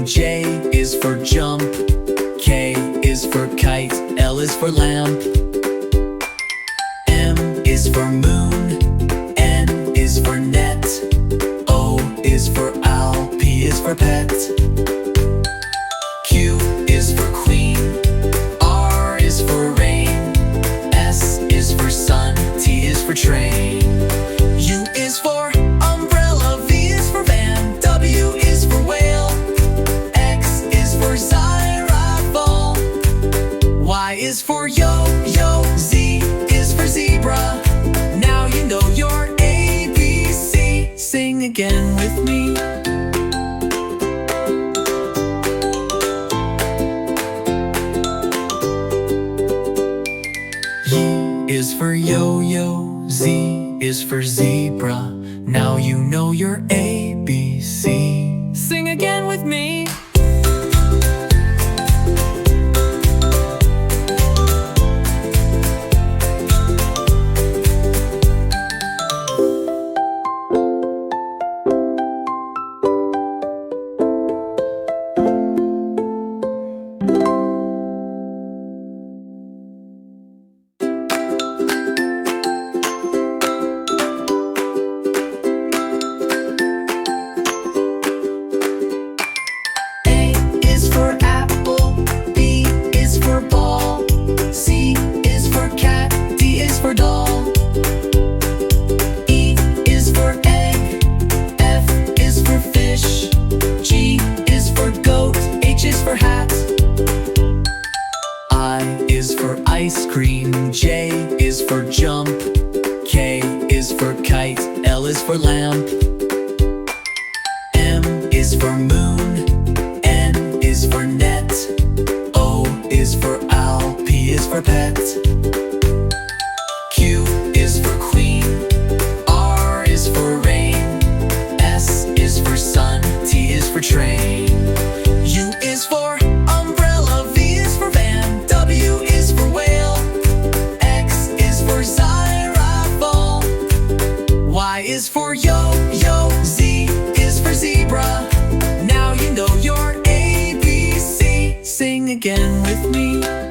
cream. J is for jump. K is for kite. L is for lamp. M is for moon. N is for net. O is for owl. P is for pet. Q is for queen. R is for rain. S is for sun. T is for train. U is for umbrella. V is for van. W is for whale. X is for xylophone. Y is for yo-yo. Z is for zebra. Now you know your ABC. Sing again with me. Y is for yo-yo. Z is for zebra. Now you know your ABC. Sing again with me. Ice cream. J is for jump. K is for kite. L is for lamp. M is for moon. N is for net. O is for owl. P is for pet. Q is for queen. R is for rain. S is for sun. T is for train. U is for umbrella. V is for van. W is for whale. X is for xylophone. Y is for yo-yo. Z is for zebra. Now you know your ABC. Sing again with me.